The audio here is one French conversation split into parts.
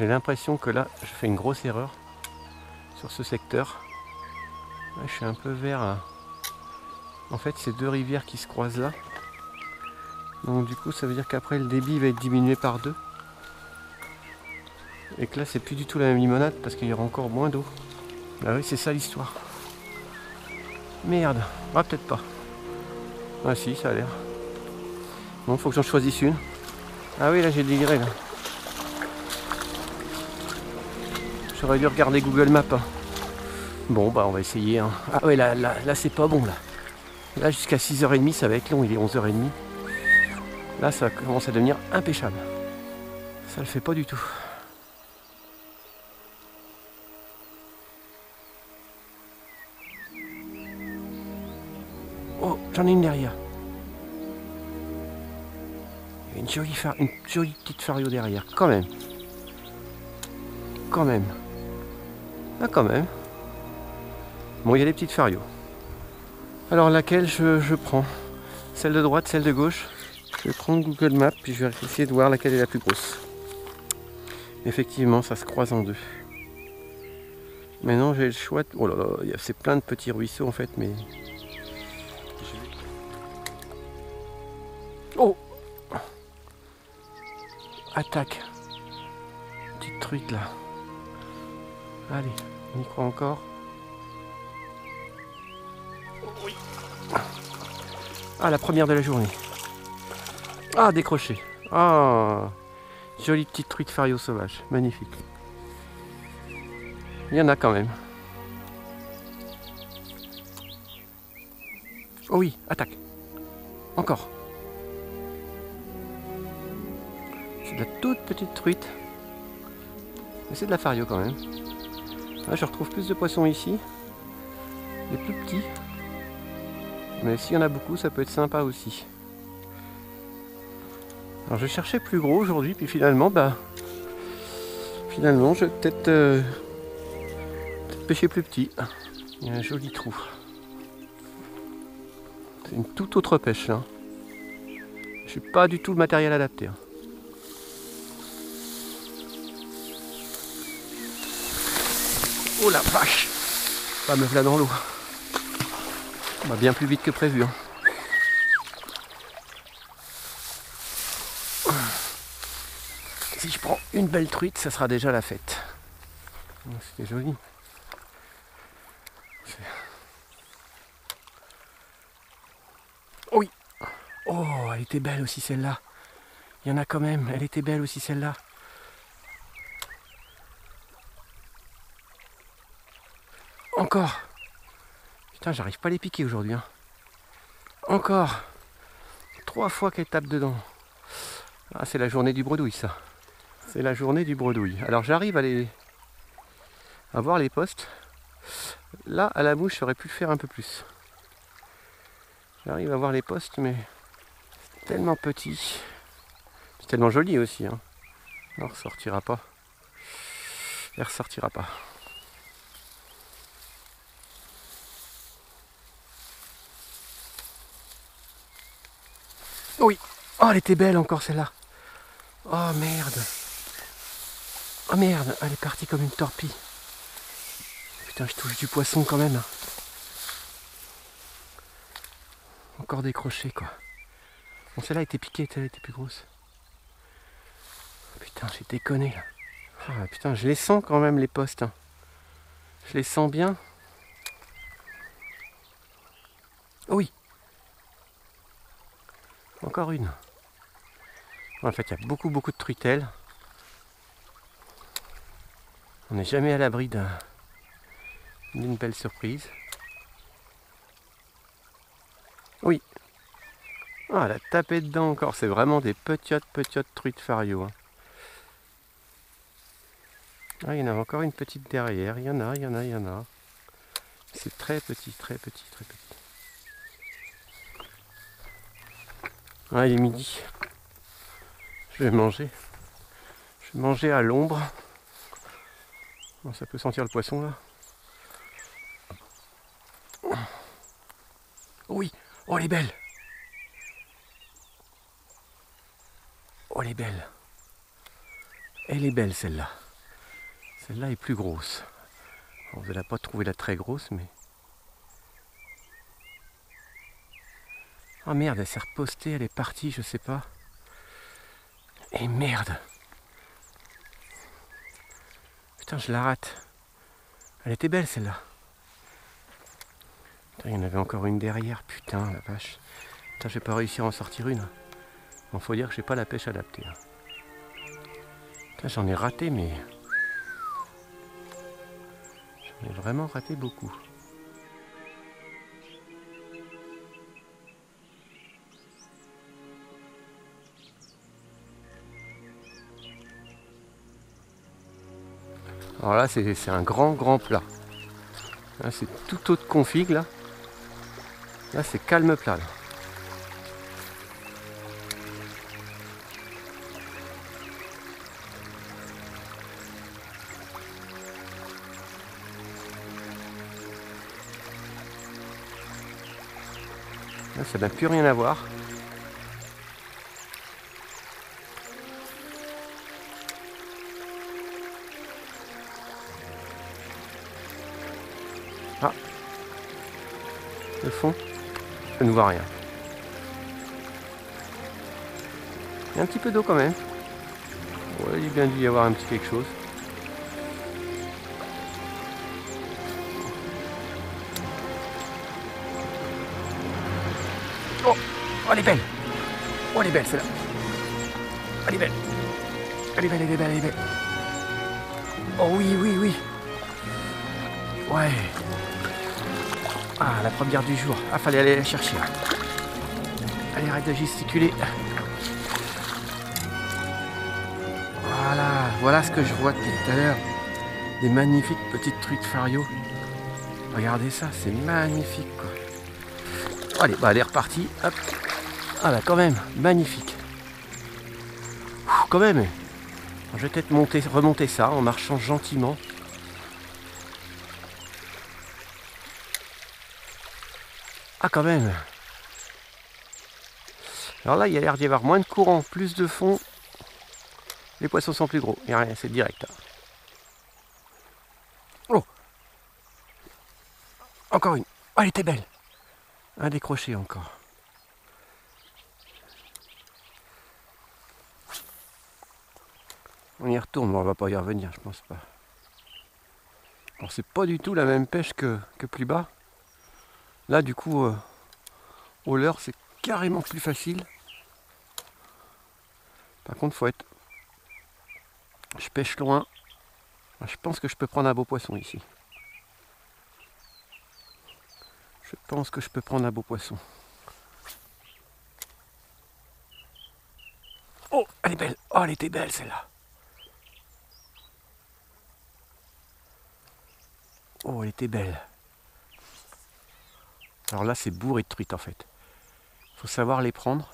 J'ai l'impression que là, je fais une grosse erreur sur ce secteur. Là, je suis un peu vers... En fait, c'est deux rivières qui se croisent là. Donc du coup, ça veut dire qu'après, le débit va être diminué par 2. Et que là, c'est plus du tout la même limonade parce qu'il y aura encore moins d'eau. Ah oui, c'est ça l'histoire. Merde. Ah, peut-être pas. Ah si, ça a l'air. Bon, faut que j'en choisisse une. Ah oui, là, j'ai déliré, là. J'aurais dû regarder Google Maps. Hein. Bon, bah, on va essayer. Hein. Ah ouais, là c'est pas bon, là. Là, jusqu'à 6h30, ça va être long. Il est 11h30. Là, ça commence à devenir impêchable. Ça le fait pas du tout. Oh, j'en ai une derrière. Il y a une jolie petite fario derrière, quand même. Quand même. Ah, quand même. Bon, il y a des petites farios. Alors, laquelle je prends? Celle de droite, celle de gauche? Je vais prendre Google Maps, puis je vais essayer de voir laquelle est la plus grosse. Effectivement, ça se croise en deux. Maintenant, j'ai le choix. Oh là là, c'est plein de petits ruisseaux en fait, mais. Oh! Attaque! Petite truite là. Allez, on y croit encore. Oui. Ah, la première de la journée. Ah, décroché. Ah, jolie petite truite fario sauvage. Magnifique. Il y en a quand même. Oh oui, attaque. Encore. C'est de la toute petite truite. Mais c'est de la fario quand même. Là, je retrouve plus de poissons ici. Les plus petits. Mais s'il y en a beaucoup, ça peut être sympa aussi. Alors je cherchais plus gros aujourd'hui, puis finalement, finalement, je vais peut-être pêcher plus petit. Il y a un joli trou. C'est une toute autre pêche là. Je suis pas du tout le matériel adapté. Hein. Oh la vache! Pas me voilà dans l'eau. Bah, bien plus vite que prévu. Hein. Si je prends une belle truite, ça sera déjà la fête. C'était joli. Oh oui! Oh, elle était belle aussi celle-là. Il y en a quand même. Elle était belle aussi celle-là. Encore! Putain, j'arrive pas à les piquer aujourd'hui. Hein. Encore! 3 fois qu'elle tape dedans. Ah, c'est la journée du bredouille, ça. C'est la journée du bredouille. Alors j'arrive à voir les postes. Là, à la mouche, j'aurais pu le faire un peu plus. J'arrive à voir les postes, mais c'est tellement petit. C'est tellement joli aussi. Hein. Elle ne ressortira pas. Elle ressortira pas. Oui. Oh, elle était belle encore celle-là. Oh merde. Oh merde, elle est partie comme une torpille. Putain, je touche du poisson quand même. Encore décroché quoi. Bon, celle-là était piquée, elle était plus grosse. Putain, j'ai déconné là. Ah, putain, je les sens quand même les postes. Hein. Je les sens bien. Oh oui. Encore une. En fait, il y a beaucoup de truitelles. On n'est jamais à l'abri d'une belle surprise. Oui. Ah, elle a tapé dedans encore. C'est vraiment des petites truites fario. Hein. Ah, il y en a encore une petite derrière. Il y en a. C'est très petit. Ah, il est midi. Je vais manger. Je vais manger à l'ombre. Bon, ça peut sentir le poisson là. Oui. Oh, elle est belle. Oh, elle est belle. Elle est belle celle-là. Celle-là est plus grosse. Bon, vous n'allez pas trouver la très grosse, mais... Ah merde, elle s'est repostée, elle est partie, je sais pas. Et merde. Putain, je la rate. Elle était belle celle-là. Putain, il y en avait encore une derrière, putain, la vache. Putain, je vais pas réussir à en sortir une. Bon, faut dire que j'ai pas la pêche adaptée. Putain, j'en ai raté, mais... J'en ai vraiment raté beaucoup. Alors là, c'est un grand plat. Là, c'est tout autre config, là. Là, c'est calme plat, là. Là, ça n'a plus rien à voir. Ah, le fond, je ne vois rien. Il y a un petit peu d'eau quand même. Ouais, il a bien dû y avoir un petit quelque chose. Oh, oh, elle est belle. Oh, elle est belle celle-là. Elle est belle. Elle est belle, elle est belle, elle est belle. Oh oui, oui, oui. Ouais. Ah, la première du jour. Ah, fallait aller la chercher. Allez, arrête de gesticuler. Voilà, voilà ce que je vois depuis tout à l'heure. Des magnifiques petites truites fario. Regardez ça, c'est magnifique quoi. Allez, bah elle est repartie. Hop. Ah bah quand même, magnifique. Quand même. Je vais peut-être remonter ça en marchant gentiment. Ah quand même. Alors là, il y a l'air d'y avoir moins de courant, plus de fond. Les poissons sont plus gros. Il n'y a rien, c'est direct. Oh, encore une. Oh, elle était belle. Un décroché encore. On y retourne, mais on va pas y revenir, je pense pas. Alors c'est pas du tout la même pêche que plus bas. Là du coup, au leurre c'est carrément plus facile. Par contre faut être... Je pêche loin. Je pense que je peux prendre un beau poisson ici. Je pense que je peux prendre un beau poisson. Oh, elle est belle. Oh, elle était belle celle-là. Oh, elle était belle. Alors là, c'est bourré de truites en fait. Faut savoir les prendre.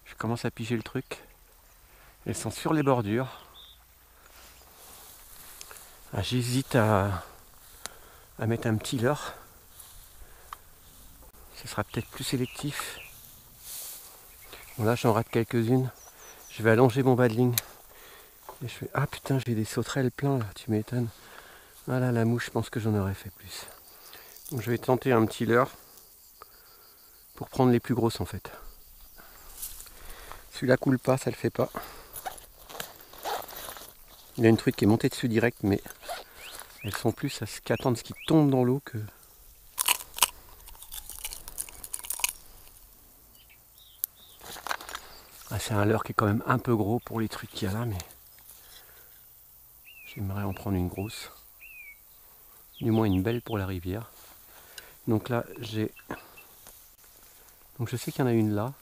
Je commence à piger le truc. Elles sont sur les bordures. Ah, j'hésite à mettre un petit leurre. Ce sera peut-être plus sélectif. Bon, là, j'en rate quelques-unes. Je vais allonger mon bas de ligne. Et je fais... Ah putain, j'ai des sauterelles plein là, tu m'étonnes. Ah là, la mouche, je pense que j'en aurais fait plus. Donc je vais tenter un petit leurre pour prendre les plus grosses en fait. Celui-là coule pas, ça le fait pas. Il y a une truite qui est montée dessus direct, mais elles sont plus à ce qu'attendre ce qui tombe dans l'eau que... Ah, c'est un leurre qui est quand même un peu gros pour les truites qu'il y a là, mais j'aimerais en prendre une grosse. Du moins une belle pour la rivière. Donc là, j'ai... Donc je sais qu'il y en a une là.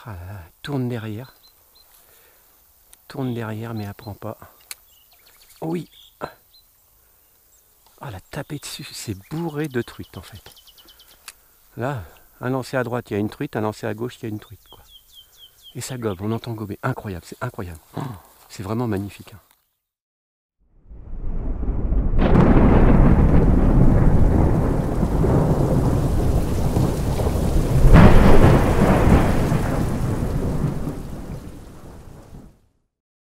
Ah là là, tourne derrière. Tourne derrière, mais elle prend pas. Oh oui. Ah, la taper dessus, c'est bourré de truites en fait. Là, un lancer à droite, il y a une truite, un lancer à gauche, il y a une truite, quoi. Et ça gobe, on entend gober. Incroyable, c'est incroyable. Oh, c'est vraiment magnifique. Hein.